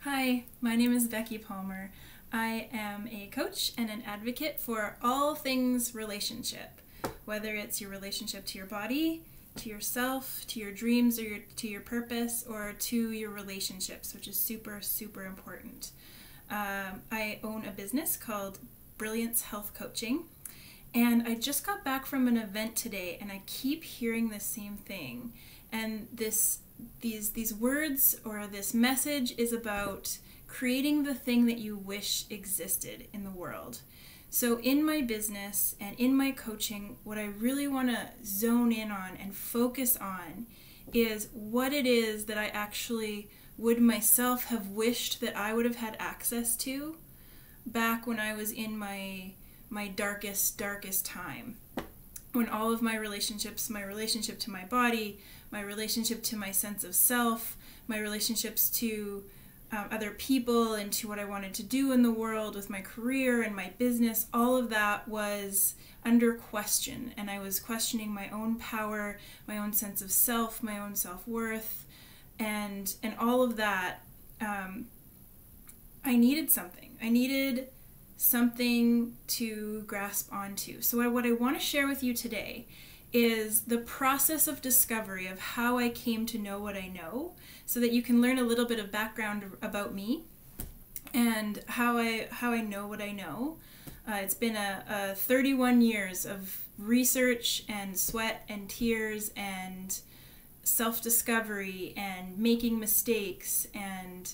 Hi, my name is Becky Palmer. I am a coach and an advocate for all things relationship, whether it's your relationship to your body, to yourself, to your dreams, or to your purpose, or to your relationships, which is super, super important. I own a business called Brilliance Health Coaching, and I just got back from an event today, and I keep hearing the same thing. And these words or this message is about creating the thing that you wish existed in the world. So in my business and in my coaching, what I really want to zone in on and focus on is what it is that I actually would myself have wished that I would have had access to back when I was in my darkest time. When all of my relationships, my relationship to my body, my relationship to my sense of self, my relationships to other people and to what I wanted to do in the world with my career and my business, all of that was under question. And I was questioning my own power, my own sense of self, my own self-worth, and all of that. I needed something. I needed something to grasp onto. So what I want to share with you today is the process of discovery of how I came to know what I know, so that you can learn a little bit of background about me and how I know what I know. It's been a 31 years of research and sweat and tears and self-discovery and making mistakes and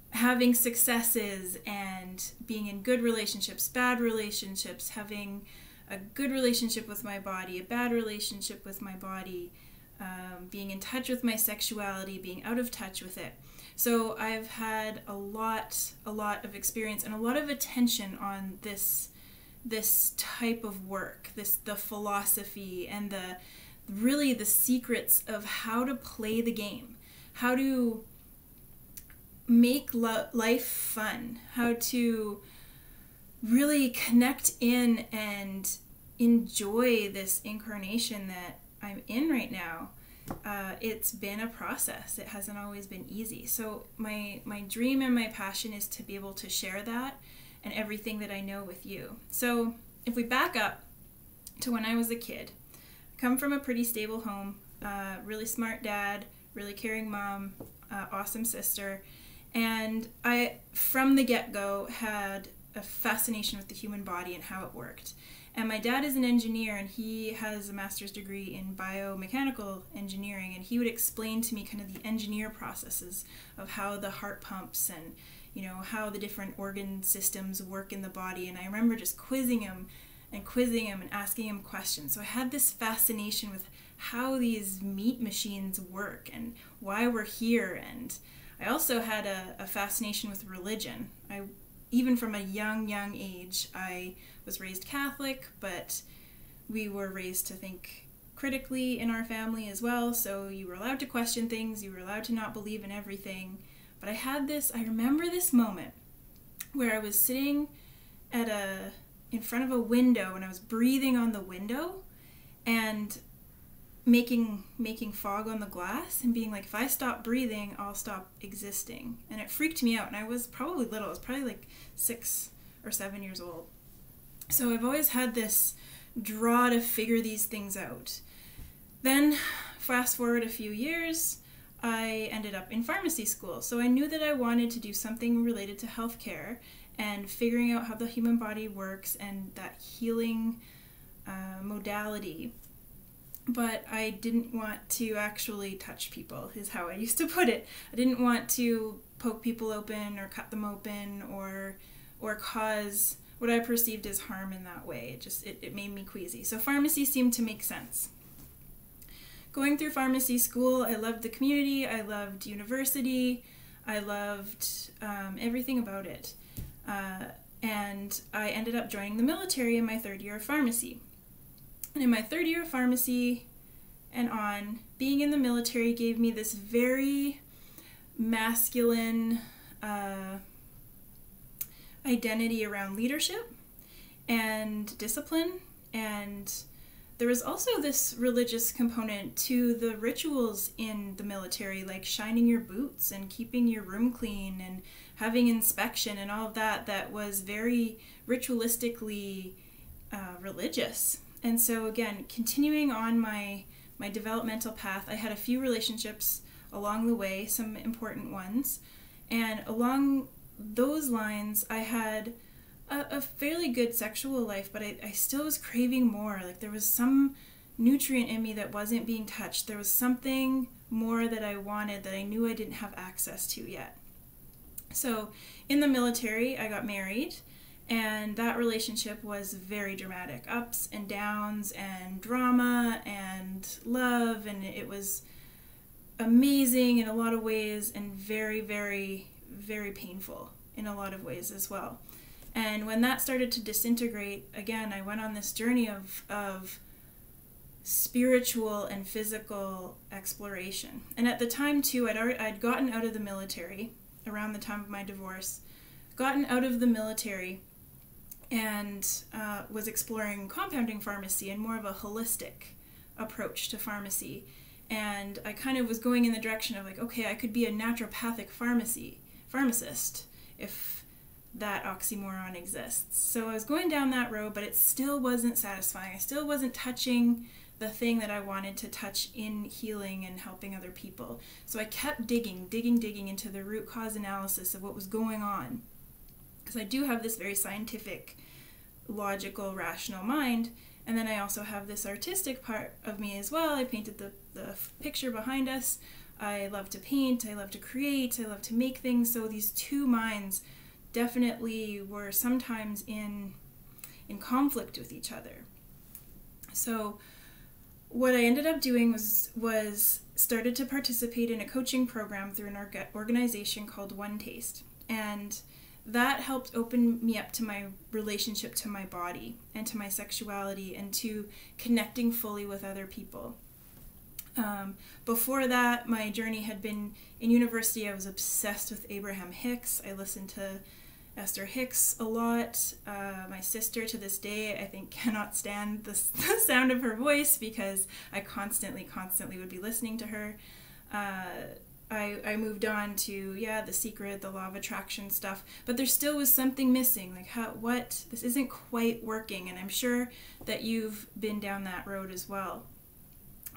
having successes and being in good relationships, bad relationships, having a good relationship with my body, a bad relationship with my body, being in touch with my sexuality, being out of touch with it. So I've had a lot of experience and a lot of attention on this type of work, the philosophy and the secrets of how to play the game, how to make life fun, how to really connect in and enjoy this incarnation that I'm in right now. It's been a process. It hasn't always been easy. So my dream and my passion is to be able to share that and everything that I know with you. So if we back up to when I was a kid, I come from a pretty stable home, really smart dad, really caring mom, awesome sister. And I, from the get-go, had a fascination with the human body and how it worked. And my dad is an engineer, and he has a master's degree in biomechanical engineering, and he would explain to me kind of the engineer processes of how the heart pumps and, you know, how the different organ systems work in the body. And I remember just quizzing him and asking him questions. So I had this fascination with how these meat machines work and why we're here. And I also had a fascination with religion. Even from a young age, I was raised Catholic, but we were raised to think critically in our family as well. So you were allowed to question things, you were allowed to not believe in everything. But I remember this moment where I was sitting in front of a window and I was breathing on the window and making fog on the glass and being like, if I stop breathing, I'll stop existing. And it freaked me out. And I was probably little. I was probably like 6 or 7 years old. So I've always had this draw to figure these things out. Then fast forward a few years, I ended up in pharmacy school. So I knew that I wanted to do something related to healthcare and figuring out how the human body works and that healing modality. But I didn't want to actually touch people, is how I used to put it. I didn't want to poke people open or cut them open or cause what I perceived as harm in that way. It made me queasy. So pharmacy seemed to make sense. Going through pharmacy school, I loved the community, I loved university, I loved everything about it. And I ended up joining the military in my 3rd year of pharmacy. And in my 3rd year of pharmacy and on, being in the military gave me this very masculine identity around leadership and discipline and there was also this religious component to the rituals in the military, like shining your boots and keeping your room clean and having inspection and all of that, that was very ritualistically religious. And so again, continuing on my developmental path, I had a few relationships along the way, some important ones. And along those lines, I had a fairly good sexual life, but I still was craving more. Like there was some nutrient in me that wasn't being touched. There was something more that I wanted that I knew I didn't have access to yet. So in the military, I got married, and that relationship was very dramatic. Ups and downs and drama and love, and it was amazing in a lot of ways and very, very, very painful in a lot of ways as well. And when that started to disintegrate, again, I went on this journey of spiritual and physical exploration. And at the time, too, I'd gotten out of the military around the time of my divorce, gotten out of the military and was exploring compounding pharmacy and more of a holistic approach to pharmacy. And I kind of was going in the direction of like, okay, I could be a naturopathic pharmacist if that oxymoron exists. So I was going down that road, but it still wasn't satisfying. I still wasn't touching the thing that I wanted to touch in healing and helping other people. So I kept digging into the root cause analysis of what was going on. Because I do have this very scientific, logical, rational mind. And then I also have this artistic part of me as well. I painted the picture behind us. I love to paint, I love to create, I love to make things. So these two minds definitely were sometimes in conflict with each other. So what I ended up doing was started to participate in a coaching program through an organization called One Taste. And that helped open me up to my relationship to my body and to my sexuality and to connecting fully with other people. Before that, my journey had been in university. I was obsessed with Abraham Hicks. I listened to Esther Hicks a lot. My sister, to this day, I think cannot stand the sound of her voice because I constantly would be listening to her. I moved on to, The Secret, the Law of Attraction stuff, but there still was something missing. Like, this isn't quite working, and I'm sure that you've been down that road as well.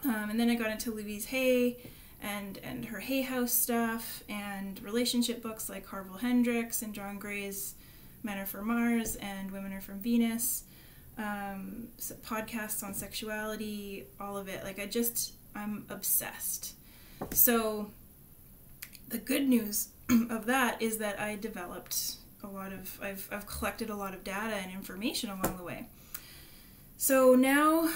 And then I got into Louise Hay and her Hay House stuff and relationship books like Harville Hendrix and John Gray's Men Are From Mars and Women Are From Venus, podcasts on sexuality, all of it. I'm obsessed. So the good news of that is that I developed I've collected a lot of data and information along the way. So now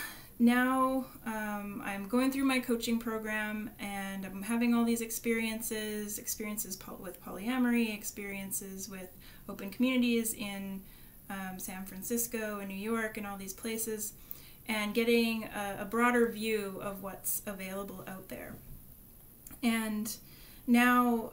I'm going through my coaching program and I'm having all these experiences with polyamory, experiences with open communities in San Francisco and New York and all these places, and getting a broader view of what's available out there. And now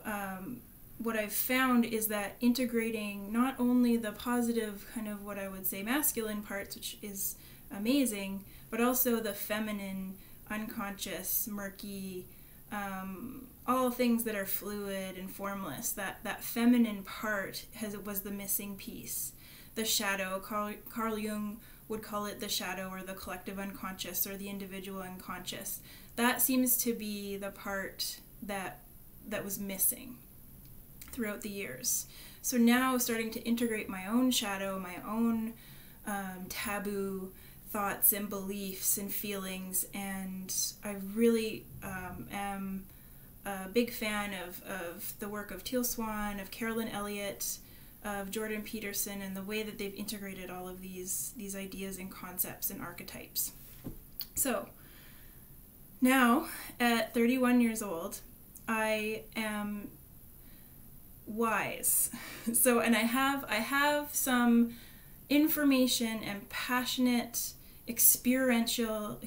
what I've found is that integrating not only the positive kind of what I would say masculine parts, which is amazing, but also the feminine, unconscious, murky, all things that are fluid and formless. That feminine part was the missing piece. The shadow, Carl Jung would call it the shadow or the collective unconscious or the individual unconscious. That seems to be the part that was missing throughout the years. So now starting to integrate my own shadow, my own taboo thoughts and beliefs and feelings, and I really am a big fan of the work of Teal Swan, of Carolyn Elliott, of Jordan Peterson, and the way that they've integrated all of these ideas and concepts and archetypes. So now at 31 years old, I am wise. So, and I have some information and passionate experiential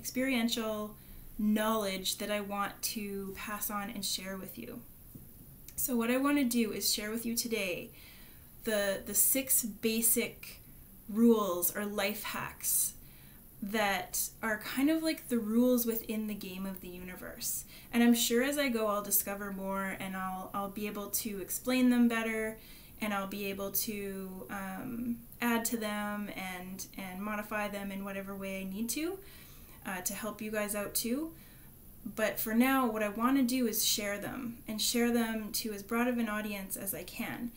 knowledge that I want to pass on and share with you. So what I want to do is share with you today the 6 basic rules or life hacks that are kind of like the rules within the game of the universe. And I'm sure as I go, I'll discover more, and I'll be able to explain them better, and I'll be able to add to them and modify them in whatever way I need to help you guys out too. But for now, what I want to do is share them, and share them to as broad of an audience as I can.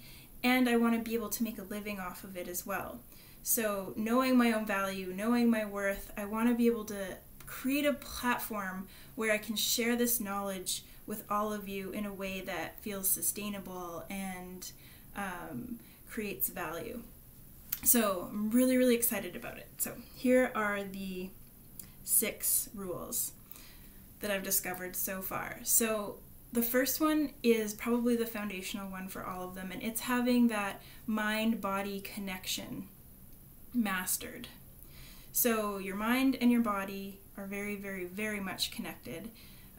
And I want to be able to make a living off of it as well. So knowing my own value, knowing my worth, I want to be able to create a platform where I can share this knowledge with all of you in a way that feels sustainable and creates value. So I'm really, really excited about it. So here are the 6 rules that I've discovered so far. So the first one is probably the foundational one for all of them, and it's having that mind-body connection mastered. So your mind and your body are very, very, very much connected.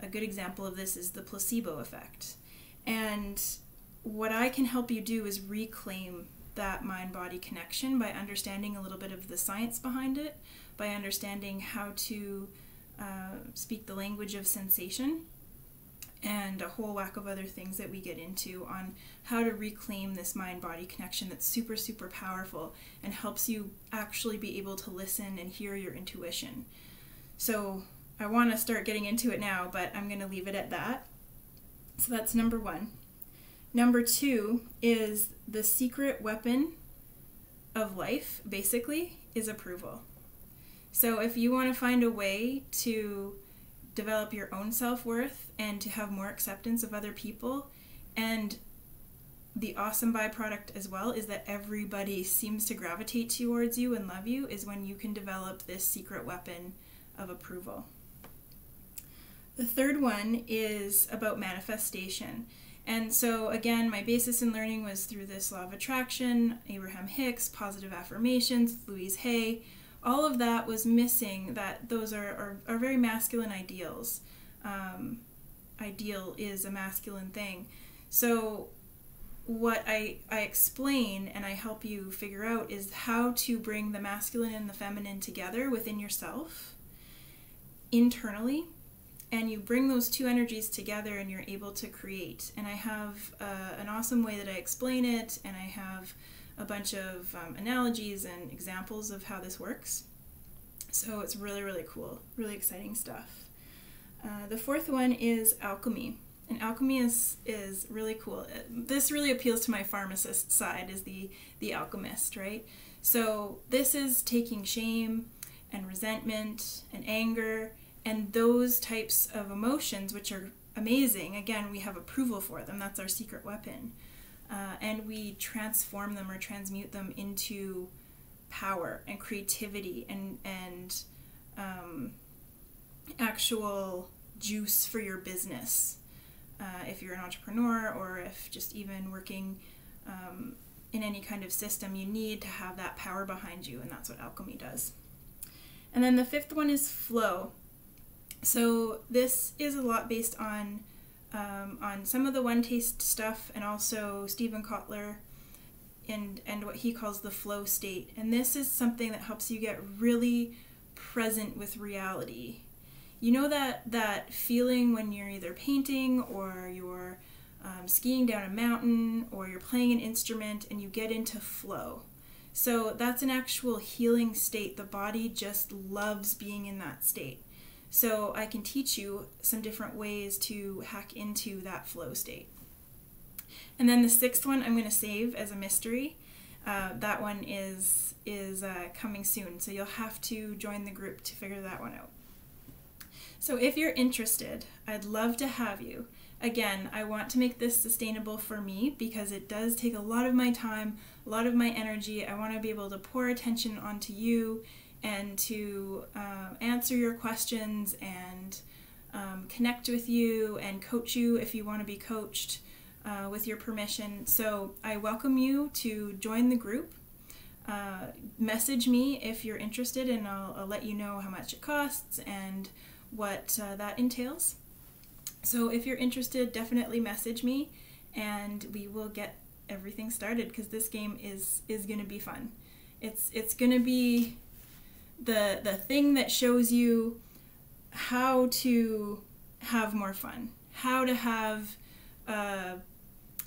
A good example of this is the placebo effect. And what I can help you do is reclaim that mind-body connection by understanding a little bit of the science behind it, by understanding how to speak the language of sensation, and a whole whack of other things that we get into on how to reclaim this mind-body connection that's super, super powerful and helps you actually be able to listen and hear your intuition. So I want to start getting into it now, but I'm going to leave it at that. So that's number 1. Number 2 is the secret weapon of life, basically, is approval. So if you want to find a way to develop your own self-worth and to have more acceptance of other people, and the awesome byproduct as well is that everybody seems to gravitate towards you and love you, is when you can develop this secret weapon of approval. The third one is about manifestation. And so again, my basis in learning was through this law of attraction, Abraham Hicks, positive affirmations, Louise Hay. All of that was missing, that those are very masculine ideals. Ideal is a masculine thing. So what I explain and I help you figure out is how to bring the masculine and the feminine together within yourself, internally, and you bring those two energies together and you're able to create. And I have an awesome way that I explain it, and I have a bunch of analogies and examples of how this works. So it's really, really cool, really exciting stuff. The fourth one is alchemy. And alchemy is really cool. This really appeals to my pharmacist side, is the alchemist, right? So this is taking shame and resentment and anger and those types of emotions, which are amazing. Again, we have approval for them. That's our secret weapon. And we transform them or transmute them into power and creativity and actual juice for your business. If you're an entrepreneur, or if just even working in any kind of system, you need to have that power behind you, and that's what alchemy does. And then the fifth one is flow. So this is a lot based on some of the One Taste stuff, and also Stephen Kotler and what he calls the flow state. And this is something that helps you get really present with reality. You know that feeling when you're either painting or you're skiing down a mountain or you're playing an instrument and you get into flow. So that's an actual healing state. The body just loves being in that state. So I can teach you some different ways to hack into that flow state. And then the sixth one I'm going to save as a mystery. That one is coming soon, so you'll have to join the group to figure that one out. So if you're interested, I'd love to have you. Again, I want to make this sustainable for me because it does take a lot of my time, a lot of my energy. I want to be able to pour attention onto you and to answer your questions and connect with you and coach you if you want to be coached with your permission. So I welcome you to join the group. Message me if you're interested, and I'll let you know how much it costs and what that entails. So if you're interested, definitely message me and we will get everything started, because this game is going to be fun. It's going to be the thing that shows you how to have more fun, how to have a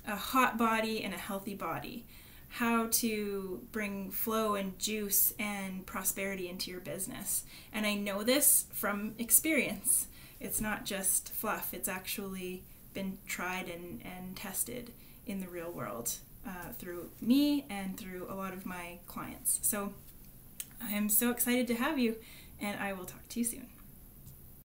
hot body and a healthy body, how to bring flow and juice and prosperity into your business. And I know this from experience. It's not just fluff. It's actually been tried and tested in the real world through me and through a lot of my clients. So I am so excited to have you, and I will talk to you soon.